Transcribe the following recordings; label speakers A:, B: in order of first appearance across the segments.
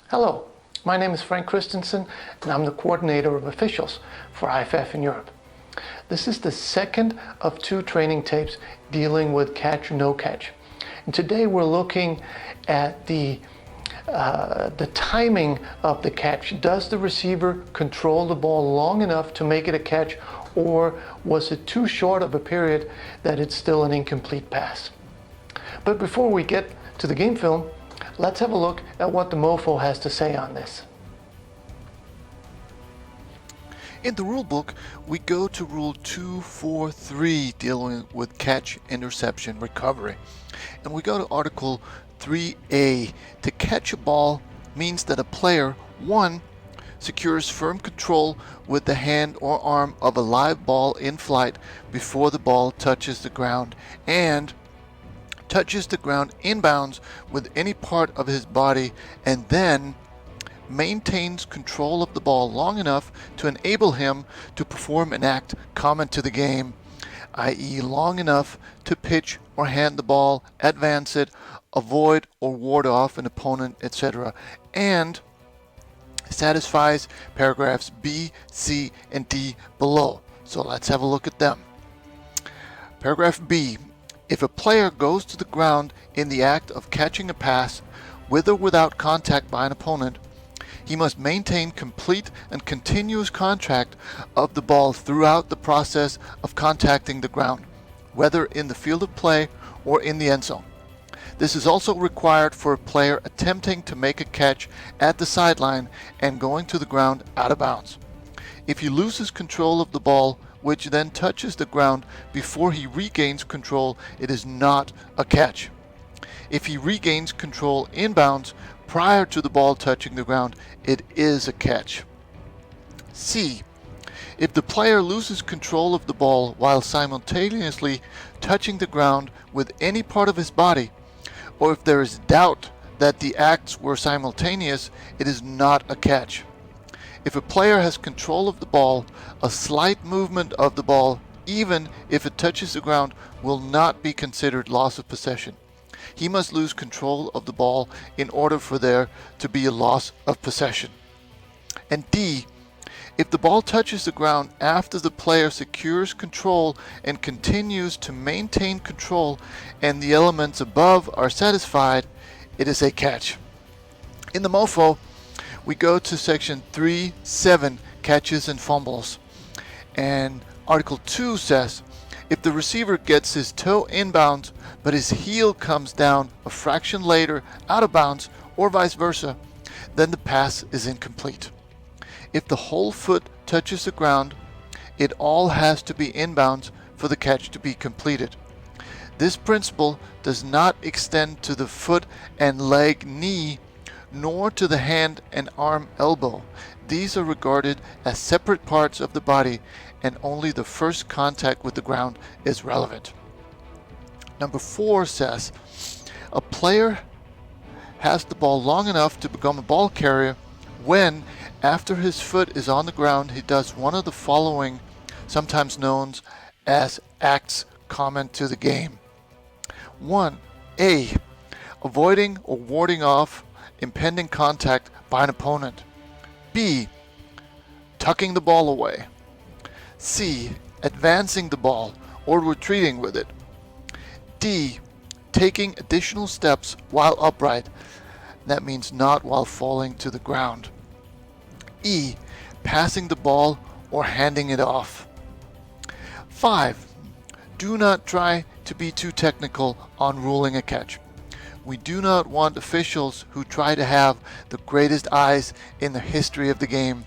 A: Hello, my name is Frank Christensen and I'm the coordinator of officials for IFAF in Europe. This is the second of two training tapes dealing with catch or no catch. And today we're looking at the timing of the catch. Does the receiver control the ball long enough to make it a catch, or was it too short of a period that it's still an incomplete pass? But before we get to the game film, let's have a look at what the MoFo has to say on this.
B: In the rule book, we go to Rule 243 dealing with catch, interception, recovery. And we go to Article 3A. To catch a ball means that a player, 1, secures firm control with the hand or arm of a live ball in flight before the ball touches the ground, and touches the ground inbounds with any part of his body, and then maintains control of the ball long enough to enable him to perform an act common to the game, i.e. long enough to pitch or hand the ball, advance it, avoid or ward off an opponent, etc., and satisfies paragraphs B, C, and D below. So let's have a look at them. Paragraph B. If a player goes to the ground in the act of catching a pass, with or without contact by an opponent, he must maintain complete and continuous contact of the ball throughout the process of contacting the ground, whether in the field of play or in the end zone. This is also required for a player attempting to make a catch at the sideline and going to the ground out of bounds. If he loses control of the ball, which then touches the ground before he regains control, it is not a catch. If he regains control inbounds prior to the ball touching the ground, it is a catch. C. If the player loses control of the ball while simultaneously touching the ground with any part of his body, or if there is doubt that the acts were simultaneous, it is not a catch. If a player has control of the ball, a slight movement of the ball, even if it touches the ground, will not be considered loss of possession. He must lose control of the ball in order for there to be a loss of possession. And D. If the ball touches the ground after the player secures control and continues to maintain control and the elements above are satisfied, it is a catch. In the MoFo, we go to section 3.7, catches and fumbles. And Article 2 says, if the receiver gets his toe inbounds but his heel comes down a fraction later out of bounds, or vice versa, then the pass is incomplete. If the whole foot touches the ground, it all has to be inbounds for the catch to be completed. This principle does not extend to the foot and leg knee, nor to the hand and arm elbow. These are regarded as separate parts of the body, and only the first contact with the ground is relevant. Number 4 says, a player has the ball long enough to become a ball carrier when, after his foot is on the ground, he does one of the following, sometimes known as acts common to the game. 1. A. Avoiding or warding off impending contact by an opponent. B. Tucking the ball away. C. Advancing the ball or retreating with it. D. Taking additional steps while upright. That means not while falling to the ground. E. Passing the ball or handing it off. 5. Do not try to be too technical on ruling a catch. We do not want officials who try to have the greatest eyes in the history of the game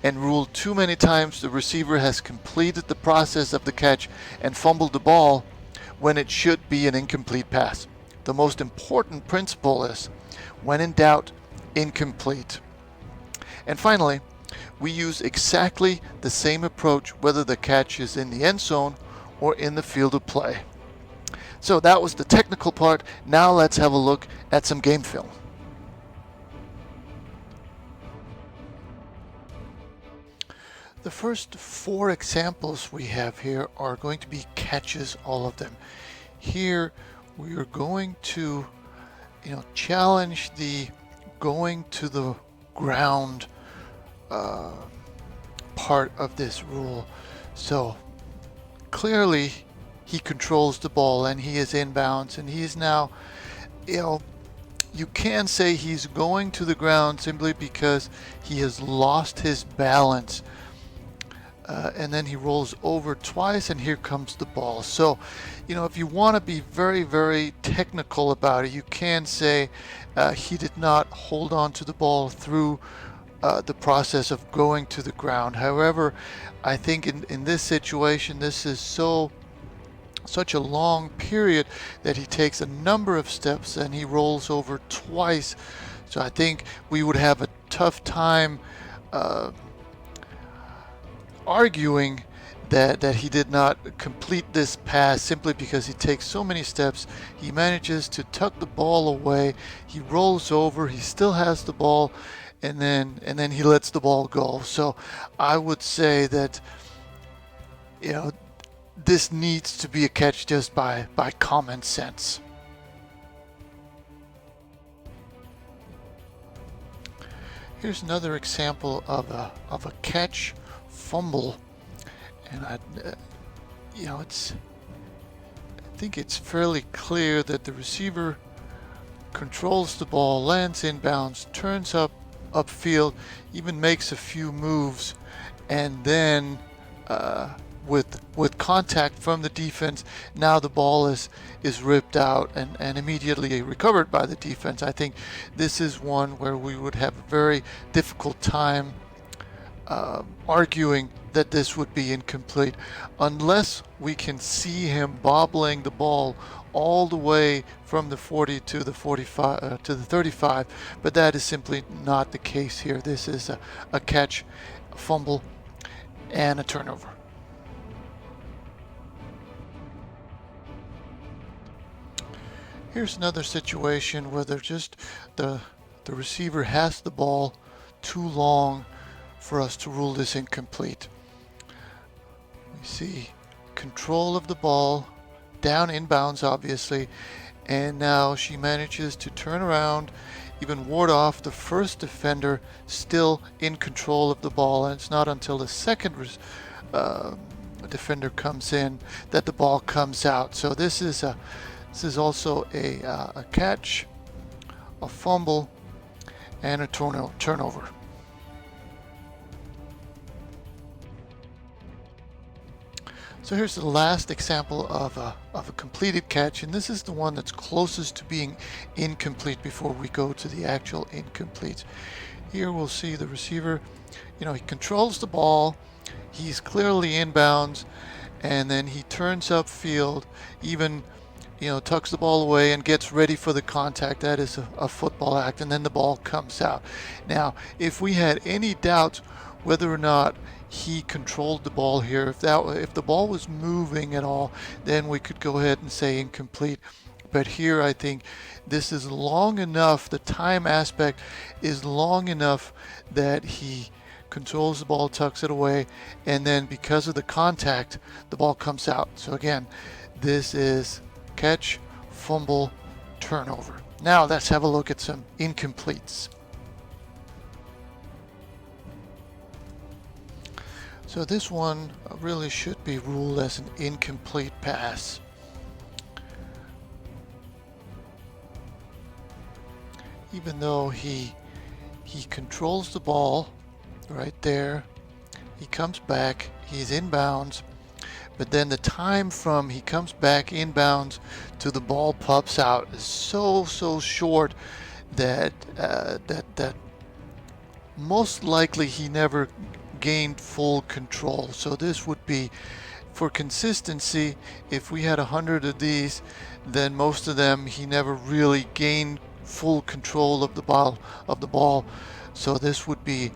B: and rule too many times the receiver has completed the process of the catch and fumbled the ball when it should be an incomplete pass. The most important principle is, when in doubt, incomplete. And finally, we use exactly the same approach whether the catch is in the end zone or in the field of play. So that was the technical part. Now let's have a look at some game film. The first 4 examples we have here are going to be catches, all of them. Here we are going to challenge the going to the ground part of this rule. So clearly he controls the ball and he is inbounds, and he is now, you can say he's going to the ground simply because he has lost his balance. And then he rolls over twice, and here comes the ball. So, if you want to be very, very technical about it, you can say he did not hold on to the ball through the process of going to the ground. However, I think in this situation, this is such a long period that he takes a number of steps and he rolls over twice. So I think we would have a tough time arguing that he did not complete this pass simply because he takes so many steps. He manages to tuck the ball away, he rolls over, he still has the ball, and then he lets the ball go. So I would say that this needs to be a catch just by common sense. Here's another example of a catch fumble, and I think it's fairly clear that the receiver controls the ball, lands inbounds, turns upfield, even makes a few moves, and then with contact from the defense, now the ball is ripped out and immediately recovered by the defense. I think this is one where we would have a very difficult time arguing that this would be incomplete unless we can see him bobbling the ball all the way from the 40 to the 45 to the 35, but that is simply not the case here. This is a catch, a fumble, and a turnover. Here's another situation where the receiver has the ball too long for us to rule this incomplete. We see control of the ball, down inbounds obviously, and now she manages to turn around, even ward off the first defender, still in control of the ball, and it's not until the second defender comes in that the ball comes out. So this is also a catch, a fumble, and a turnover. So here's the last example of a completed catch, and this is the one that's closest to being incomplete before we go to the actual incomplete. Here we'll see the receiver, he controls the ball, he's clearly inbounds, and then he turns upfield, even tucks the ball away and gets ready for the contact. That is a football act, and then the ball comes out. Now, if we had any doubts whether or not he controlled the ball here, if the ball was moving at all, then we could go ahead and say incomplete. But here I think this is long enough, the time aspect is long enough that he controls the ball, tucks it away, and then because of the contact, the ball comes out. So again, this is catch, fumble, turnover. Now let's have a look at some incompletes. So this one really should be ruled as an incomplete pass. Even though he controls the ball right there, he comes back, he's inbounds, but then the time from he comes back inbounds to the ball pops out is so short that most likely he never gained full control. So this would be, for consistency, if we had 100 of these, then most of them he never really gained full control of the ball. So this would be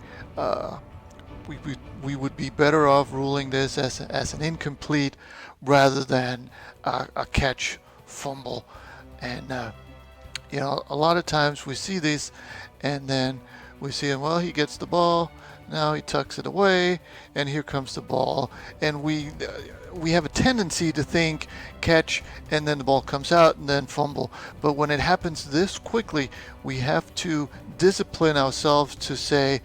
B: we would be better off ruling this as an incomplete rather than a catch, fumble. And a lot of times we see this and then We see him, well, he gets the ball, now he tucks it away, and here comes the ball. And we have a tendency to think catch, and then the ball comes out, and then fumble. But when it happens this quickly, we have to discipline ourselves to say,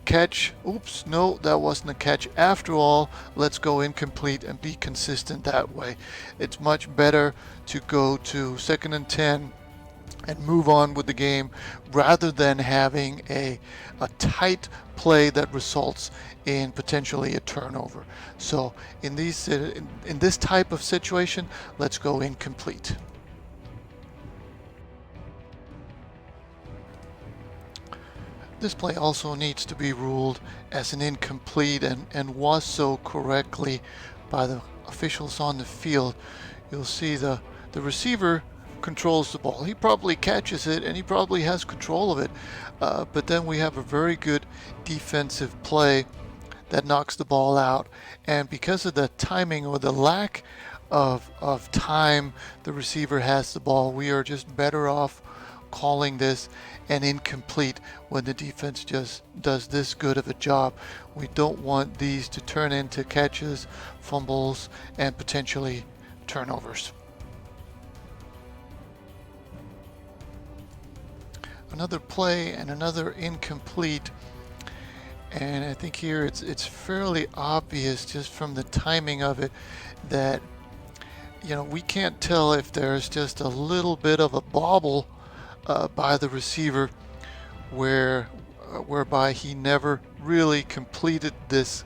B: catch, oops, no, that wasn't a catch after all, let's go incomplete, and be consistent that way. It's much better to go to 2nd and 10 and move on with the game rather than having a tight play that results in potentially a turnover. So in this type of situation, let's go incomplete. This play also needs to be ruled as an incomplete and was so correctly by the officials on the field. You'll see the receiver controls the ball. He probably catches it and he probably has control of it, but then we have a very good defensive play that knocks the ball out, and because of the timing or the lack of time the receiver has the ball, we are just better off calling this an incomplete when the defense just does this good of a job. We don't want these to turn into catches, fumbles, and potentially turnovers. Another play and another incomplete, and I think here it's fairly obvious just from the timing of it that, you know, we can't tell if there's just a little bit of a bobble by the receiver whereby he never really completed this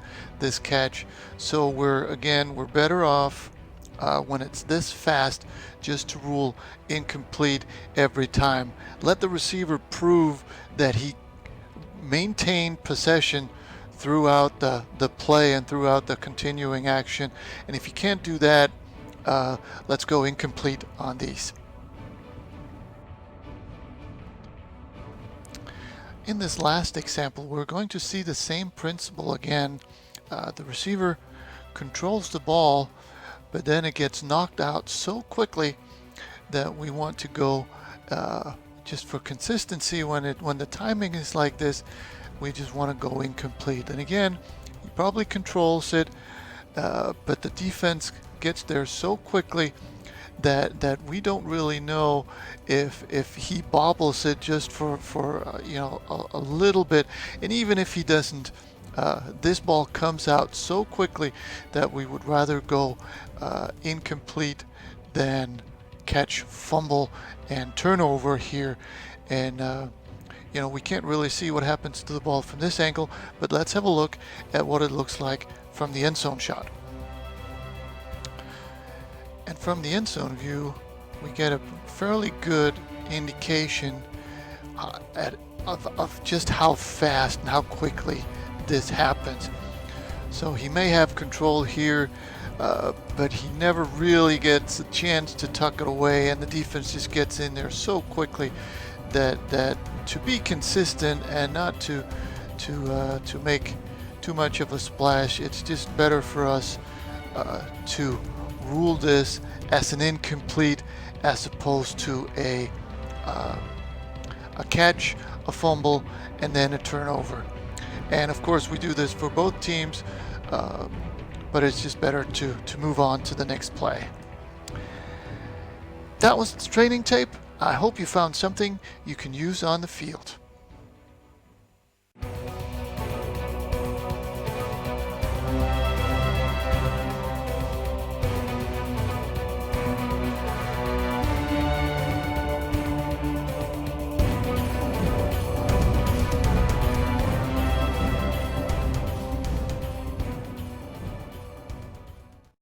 B: catch. So we're better off when it's this fast just to rule incomplete every time. Let the receiver prove that he maintained possession throughout the play and throughout the continuing action, and if you can't do that, let's go incomplete on these. In this last example, we're going to see the same principle again. The receiver controls the ball, but then it gets knocked out so quickly that we want to go just for consistency. When the timing is like this, we just want to go incomplete. And again, he probably controls it, but the defense gets there so quickly that we don't really know if he bobbles it just for you know, a little bit. And even if he doesn't, this ball comes out so quickly that we would rather go incomplete than catch, fumble, and turnover here. And you know, we can't really see what happens to the ball from this angle, but let's have a look at what it looks like from the end zone shot. And from the end zone view, we get a fairly good indication of just how fast and how quickly this happens. So he may have control here, but he never really gets a chance to tuck it away, and the defense just gets in there so quickly that to be consistent and not to make too much of a splash, it's just better for us to rule this as an incomplete as opposed to a catch, a fumble, and then a turnover. And of course we do this for both teams, but it's just better to move on to the next play. That was the training tape. I hope you found something you can use on the field.